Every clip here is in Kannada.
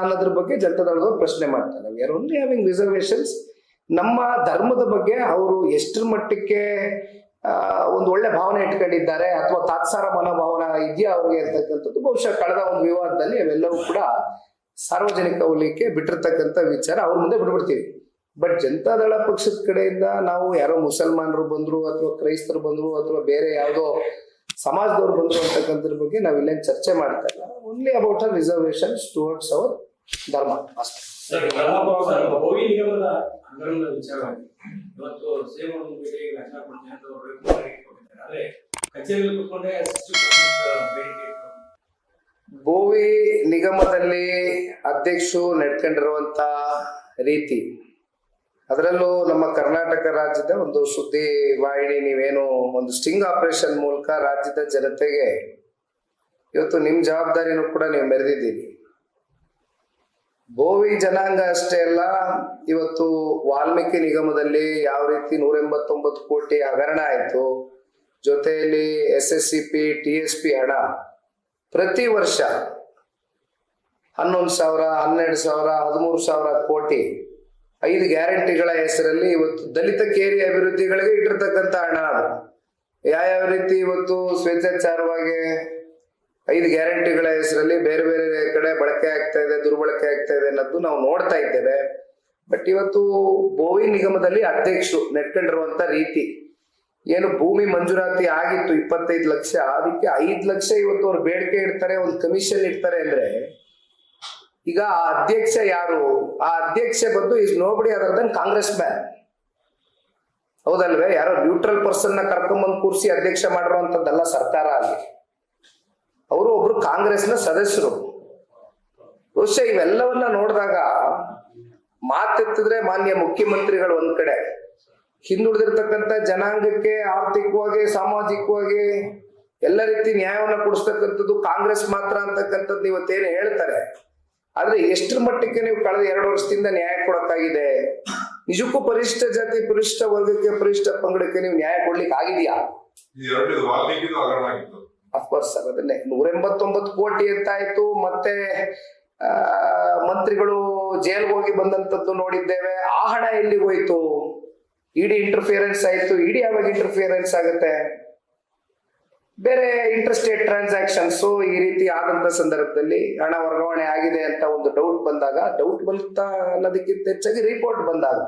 ಅನ್ನೋದ್ರ ಬಗ್ಗೆ ಜನತಾದಳದವ್ರು ಪ್ರಶ್ನೆ ಮಾಡ್ತಾರೆ. We are only having reservations. ನಮ್ಮ ಧರ್ಮದ ಬಗ್ಗೆ ಅವರು ಎಷ್ಟರ ಮಟ್ಟಕ್ಕೆ ಒಂದು ಒಳ್ಳೆ ಭಾವನೆ ಇಟ್ಕೊಂಡಿದ್ದಾರೆ ಅಥವಾ ತಾತ್ಸಾರ ಮನೋಭಾವನ ಇದೆಯಾ ಅವ್ರಿಗೆ ಅಂತಕ್ಕಂಥದ್ದು ಬಹುಶಃ ಕಳೆದ ಒಂದು ವಿವಾದದಲ್ಲಿ ಅವೆಲ್ಲವೂ ಕೂಡ ಸಾರ್ವಜನಿಕ ವಲಯಕ್ಕೆ ಬಿಟ್ಟಿರ್ತಕ್ಕಂಥ ವಿಚಾರ ಅವ್ರ ಮುಂದೆ ಬಿಟ್ಬಿಡ್ತೀವಿ. ಬಟ್ ಜನತಾದಳ ಪಕ್ಷದ ಕಡೆಯಿಂದ ನಾವು ಯಾರೋ ಮುಸಲ್ಮಾನರು ಬಂದ್ರು ಅಥವಾ ಕ್ರೈಸ್ತರು ಬಂದ್ರು ಅಥವಾ ಬೇರೆ ಯಾವುದೋ ಸಮಾಜದವ್ರು ಬಂದ್ರು ಅಂತಕ್ಕಂಥದ್ರ ಬಗ್ಗೆ ನಾವು ಇಲ್ಲೇನು ಚರ್ಚೆ ಮಾಡ್ತಾ ಇಲ್ಲ. Only about a reservations towards our ಧರ್ಮ ಅಷ್ಟೇ. ಬೋವಿ ನಿಗಮದಲ್ಲಿ ಅಧ್ಯಕ್ಷರು ನಡ್ಕೊಂಡಿರುವಂತ ರೀತಿ, ಅದರಲ್ಲೂ ನಮ್ಮ ಕರ್ನಾಟಕ ರಾಜ್ಯದ ಒಂದು ಸುದ್ದಿ ವಾಹಿನಿ ನೀವೇನು ಒಂದು ಸ್ಟಿಂಗ್ ಆಪರೇಷನ್ ಮೂಲಕ ರಾಜ್ಯದ ಜನತೆಗೆ ಇವತ್ತು ನಿಮ್ ಜವಾಬ್ದಾರಿನೂ ಕೂಡ ನೀವು ಮೆರೆದಿದ್ದೀರಿ. ಬೋವಿ ಜನಾಂಗ ಅಷ್ಟೇ ಅಲ್ಲ, ಇವತ್ತು ವಾಲ್ಮೀಕಿ ನಿಗಮದಲ್ಲಿ ಯಾವ ರೀತಿ 189 ಕೋಟಿ ಹಗರಣ ಆಯ್ತು, ಜೊತೆಯಲ್ಲಿ SSCP TSP ಹಣ ಪ್ರತಿ ವರ್ಷ 11,000 12,000 13,000 ಕೋಟಿ 5 ಗ್ಯಾರಂಟಿಗಳ ಹೆಸರಲ್ಲಿ ಇವತ್ತು ದಲಿತ ಕೇರಿ ಅಭಿವೃದ್ಧಿಗಳಿಗೆ ಇಟ್ಟಿರ್ತಕ್ಕಂಥ ಹಣ. ಅದು ಯಾವ ರೀತಿ ಇವತ್ತು ಸ್ವೇಚ್ಛಾಚಾರವಾಗಿ 5 ಗ್ಯಾರಂಟಿಗಳ ಹೆಸರಲ್ಲಿ ಬೇರೆ ಬೇರೆ ಕಡೆ ಬಳಕೆ ಆಗ್ತಾ ಇದೆ, ದುರ್ಬಳಕೆ ಆಗ್ತಾ ಇದೆ ಅನ್ನೋದು ನಾವು ನೋಡ್ತಾ ಇದ್ದೇವೆ. ಬಟ್ ಇವತ್ತು ಬೋವಿ ನಿಗಮದಲ್ಲಿ ಅಧ್ಯಕ್ಷರು ನೆಟ್ಕೊಂಡಿರುವಂತ ರೀತಿ ಏನು, ಭೂಮಿ ಮಂಜೂರಾತಿ ಆಗಿತ್ತು 25 ಲಕ್ಷ, ಅದಕ್ಕೆ 5 ಲಕ್ಷ ಇವತ್ತು ಅವ್ರು ಬೇಡಿಕೆ ಇಡ್ತಾರೆ, ಒಂದು ಕಮಿಷನ್ ಇಡ್ತಾರೆ ಅಂದ್ರೆ ಈಗ ಆ ಅಧ್ಯಕ್ಷ ಯಾರು? ಆ ಅಧ್ಯಕ್ಷ ಬಂದು is nobody other than Congress man, ಹೌದಲ್ವೇ? ಯಾರೋ ನ್ಯೂಟ್ರಲ್ ಪರ್ಸನ್ ನ ಕರ್ಕೊಂಡ್ಬಂದು ಕೂರಿಸಿ ಅಧ್ಯಕ್ಷ ಮಾಡಿರುವಂತದ್ದಲ್ಲ ಸರ್ಕಾರ. ಅಲ್ಲಿ ಅವರು ಒಬ್ರು ಕಾಂಗ್ರೆಸ್ನ ಸದಸ್ಯರು. ಬಹುಶಃ ಇವೆಲ್ಲವನ್ನ ನೋಡಿದಾಗ ಮಾತೆತ್ತಿದ್ರೆ ಮಾನ್ಯ ಮುಖ್ಯಮಂತ್ರಿಗಳು ಒಂದ್ ಕಡೆ, ಹಿಂದುಳಿದಿರ್ತಕ್ಕಂಥ ಜನಾಂಗಕ್ಕೆ ಆರ್ಥಿಕವಾಗಿ ಸಾಮಾಜಿಕವಾಗಿ ಎಲ್ಲ ರೀತಿ ನ್ಯಾಯವನ್ನ ಕೊಡಿಸ್ತಕ್ಕಂಥದ್ದು ಕಾಂಗ್ರೆಸ್ ಮಾತ್ರ ಅಂತಕ್ಕಂಥದ್ದು ಇವತ್ತೇನು ಹೇಳ್ತಾರೆ. ಆದ್ರೆ ಎಷ್ಟರ ಮಟ್ಟಕ್ಕೆ ನೀವು ಕಳೆದ 2 ವರ್ಷದಿಂದ ನ್ಯಾಯ ಕೊಡಕ್ಕಾಗಿದೆ? ನಿಜಕ್ಕೂ ಪರಿಶಿಷ್ಟ ಜಾತಿ, ಪರಿಶಿಷ್ಟ ವರ್ಗಕ್ಕೆ, ಪರಿಶಿಷ್ಟ ಪಂಗಡಕ್ಕೆ ನೀವು ನ್ಯಾಯ ಕೊಡ್ಲಿಕ್ಕೆ ಆಗಿದೆಯಾ? ಅಫ್ಕೋರ್ಸ್ ಸರ್, ಅದನ್ನೇ 189 ಕೋಟಿ ಅಂತಾಯ್ತು. ಮತ್ತೆ ಮಂತ್ರಿಗಳು ಜೈಲ್ಗೆ ಹೋಗಿ ಬಂದಂತದ್ದು ನೋಡಿದ್ದೇವೆ. ಆ ಹಣ ಎಲ್ಲಿಗೆ ಹೋಯ್ತು? ಇಡಿ ಇಂಟರ್ಫಿಯರೆನ್ಸ್ ಆಯ್ತು. ಇಡಿ ಯಾವಾಗ ಇಂಟರ್ಫಿಯರೆನ್ಸ್ ಆಗುತ್ತೆ? ಬೇರೆ ಇಂಟರ್ಸ್ಟೇಟ್ ಟ್ರಾನ್ಸಾಕ್ಷನ್ಸ್ ಈ ರೀತಿ ಆದಂತ ಸಂದರ್ಭದಲ್ಲಿ ಹಣ ವರ್ಗಾವಣೆ ಆಗಿದೆ ಅಂತ ಒಂದು ಡೌಟ್ ಬಂದಾಗ, ಡೌಟ್ ಬಂತ ಅನ್ನೋದಕ್ಕಿಂತ ಹೆಚ್ಚಾಗಿ ರಿಪೋರ್ಟ್ ಬಂದಾಗ,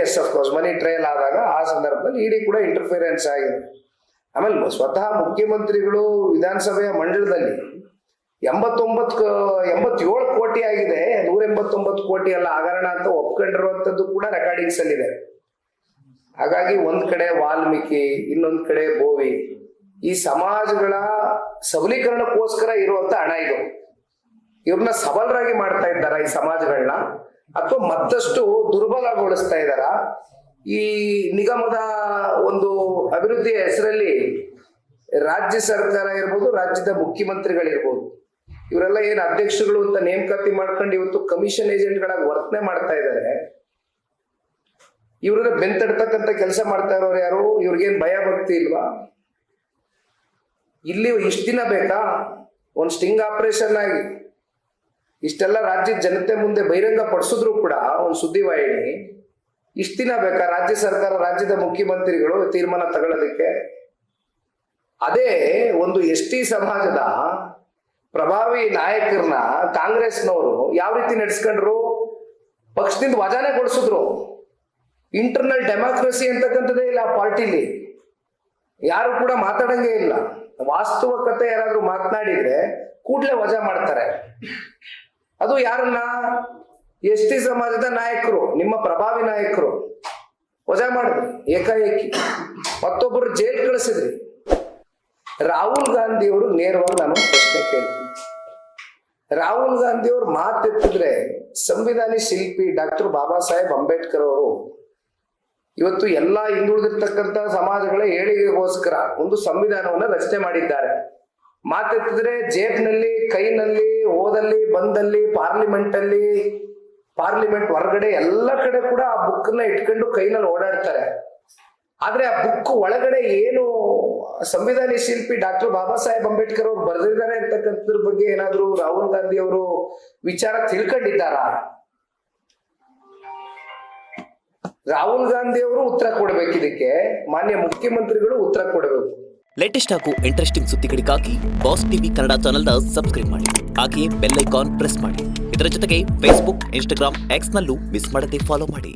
ಎಸ್ ಅಫ್ಕೋರ್ಸ್ ಮನಿ ಟ್ರಯಲ್ ಆದಾಗ ಆ ಸಂದರ್ಭದಲ್ಲಿ ಇಡಿ ಕೂಡ ಇಂಟರ್ಫಿಯರೆನ್ಸ್ ಆಗಿದೆ. ಆಮೇಲೆ ಸ್ವತಃ ಮುಖ್ಯಮಂತ್ರಿಗಳು ವಿಧಾನಸಭೆಯ ಮಂಡಲದಲ್ಲಿ 87 ಕೋಟಿ ಆಗಿದೆ, 189 ಕೋಟಿ ಅಲ್ಲ ಹಗರಣ ಅಂತ ಒಪ್ಕೊಂಡಿರುವಂತದ್ದು ಕೂಡ ರೆಕಾರ್ಡಿಂಗ್ಸ್ ಅಲ್ಲಿ ಇದೆ. ಹಾಗಾಗಿ ಒಂದ್ ಕಡೆ ವಾಲ್ಮೀಕಿ, ಇನ್ನೊಂದ್ ಕಡೆ ಬೋವಿ, ಈ ಸಮಾಜಗಳ ಸಬಲೀಕರಣಕ್ಕೋಸ್ಕರ ಇರುವಂತ ಹಣ ಇದು. ಇವ್ರನ್ನ ಸಬಲರಾಗಿ ಮಾಡ್ತಾ ಇದ್ದಾರ ಈ ಸಮಾಜಗಳನ್ನ, ಅಥವಾ ಮತ್ತಷ್ಟು ದುರ್ಬಲಗೊಳಿಸ್ತಾ ಇದ್ದಾರ? ಈ ನಿಗಮದ ಒಂದು ಅಭಿವೃದ್ಧಿಯ ಹೆಸರಲ್ಲಿ ರಾಜ್ಯ ಸರ್ಕಾರ ಇರ್ಬೋದು, ರಾಜ್ಯದ ಮುಖ್ಯಮಂತ್ರಿಗಳಿರ್ಬೋದು, ಇವರೆಲ್ಲ ಏನ್ ಅಧ್ಯಕ್ಷಗಳು ಅಂತ ನೇಮಕಾತಿ ಮಾಡ್ಕೊಂಡು ಇವತ್ತು ಕಮಿಷನ್ ಏಜೆಂಟ್ಗಳಾಗಿ ವರ್ತನೆ ಮಾಡ್ತಾ ಇದ್ದಾರೆ. ಇವ್ರನ್ನ ಬೆಂತಡ್ತಕ್ಕಂಥ ಕೆಲಸ ಮಾಡ್ತಾ ಇರೋರು ಯಾರು? ಇವ್ರಿಗೇನ್ ಭಯ ಭಕ್ತಿ ಇಲ್ವಾ? ಇಲ್ಲಿ ಇಷ್ಟ ದಿನ ಬೇಕಾ? ಒಂದ್ ಸ್ಟಿಂಗ್ ಆಪರೇಷನ್ ಆಗಿ ಇಷ್ಟೆಲ್ಲ ರಾಜ್ಯದ ಜನತೆ ಮುಂದೆ ಬಹಿರಂಗ ಪಡಿಸಿದ್ರು ಕೂಡ ಒಂದು ಸುದ್ದಿವಾಹಿನಿ, ಇಷ್ಟ ದಿನ ಬೇಕಾ ರಾಜ್ಯ ಸರ್ಕಾರ, ರಾಜ್ಯದ ಮುಖ್ಯಮಂತ್ರಿಗಳು ತೀರ್ಮಾನ ತಗೊಳ್ಳೋದಕ್ಕೆ? ಅದೇ ಒಂದು ST ಸಮಾಜದ ಪ್ರಭಾವಿ ನಾಯಕರನ್ನ ಕಾಂಗ್ರೆಸ್ನವರು ಯಾವ ರೀತಿ ನಡೆಸ್ಕೊಂಡ್ರು? ಪಕ್ಷದಿಂದ ವಜಾನೆ ಕೊಡಿಸಿದ್ರು. ಇಂಟರ್ನಲ್ ಡೆಮಾಕ್ರಸಿ ಅಂತಕ್ಕಂಥದ್ದೇ ಇಲ್ಲ ಆ ಪಾರ್ಟಿಲಿ. ಯಾರು ಕೂಡ ಮಾತಾಡಂಗೆ ಇಲ್ಲ. ವಾಸ್ತವಕತೆ ಯಾರಾದ್ರೂ ಮಾತನಾಡಿದ್ರೆ ಕೂಡ್ಲೆ ವಜಾ ಮಾಡ್ತಾರೆ. ಅದು ಯಾರನ್ನ? ST ಸಮಾಜದ ನಾಯಕರು, ನಿಮ್ಮ ಪ್ರಭಾವಿ ನಾಯಕರು ವಜಾ ಮಾಡಿದ್ರಿ ಏಕಾಏಕಿ. ಮತ್ತೊಬ್ಬರು ಜೈಲ್ ಕಳಿಸಿದ್ರಿ. ರಾಹುಲ್ ಗಾಂಧಿ ಅವರು ನೇರವಾಗಿ ನಾನು ಪ್ರಶ್ನೆ ಕೇಳ್ತೀನಿ. ರಾಹುಲ್ ಗಾಂಧಿ ಅವರು ಮಾತೆತ್ತಿದ್ರೆ ಸಂವಿಧಾನಿ ಶಿಲ್ಪಿ ಡಾಕ್ಟರ್ ಬಾಬಾ ಸಾಹೇಬ್ ಅಂಬೇಡ್ಕರ್ ಅವರು ಇವತ್ತು ಎಲ್ಲಾ ಹಿಂದುಳಿದಿರ್ತಕ್ಕಂಥ ಸಮಾಜಗಳ ಏಳಿಗೆಗೋಸ್ಕರ ಒಂದು ಸಂವಿಧಾನವನ್ನ ರಚನೆ ಮಾಡಿದ್ದಾರೆ. ಮಾತೆತ್ತಿದ್ರೆ ಜೇಬ್ನಲ್ಲಿ, ಕೈನಲ್ಲಿ, ಓದಲ್ಲಿ, ಬಂದಲ್ಲಿ, ಪಾರ್ಲಿಮೆಂಟ್ ಹೊರಗಡೆ ಎಲ್ಲ ಕಡೆ ಕೂಡ ಆ ಬುಕ್ ನ ಇಟ್ಕೊಂಡು ಕೈನಲ್ಲಿ ಓಡಾಡ್ತಾರೆ. ಆದ್ರೆ ಆ ಬುಕ್ ಒಳಗಡೆ ಏನು ಸಂವಿಧಾನ ಶಿಲ್ಪಿ ಡಾಕ್ಟರ್ ಬಾಬಾ ಸಾಹೇಬ್ ಅಂಬೇಡ್ಕರ್ ಅವರು ಬರೆದಿದ್ದಾರೆ ಅಂತಕ್ಕಂಥದ್ರ ಬಗ್ಗೆ ಏನಾದ್ರು ರಾಹುಲ್ ಗಾಂಧಿ ಅವರು ವಿಚಾರ ತಿಳ್ಕೊಂಡಿದ್ದಾರಾ? ರಾಹುಲ್ ಗಾಂಧಿ ಅವರು ಉತ್ತರ ಕೊಡ್ಬೇಕು, ಇದಕ್ಕೆ ಮಾನ್ಯ ಮುಖ್ಯಮಂತ್ರಿಗಳು ಉತ್ತರ ಕೊಡಬೇಕು. ಲೇಟೆಸ್ಟ್ ಹಾಗೂ ಇಂಟ್ರೆಸ್ಟಿಂಗ್ ಸುದ್ದಿಗಳಿಗಾಗಿ ಬಾಸ್ ಟಿವಿ ಕನ್ನಡ ಚಾನೆಲ್ನ ಸಬ್ಸ್ಕ್ರೈಬ್ ಮಾಡಿ. ಹಾಗೆಯೇ ಬೆಲ್ ಐಕಾನ್ ಪ್ರೆಸ್ ಮಾಡಿ. ಇದರ ಜೊತೆಗೆ ಫೇಸ್ಬುಕ್, ಇನ್ಸ್ಟಾಗ್ರಾಮ್, ಎಕ್ಸ್ನಲ್ಲೂ ಮಿಸ್ ಮಾಡದೆ ಫಾಲೋ ಮಾಡಿ.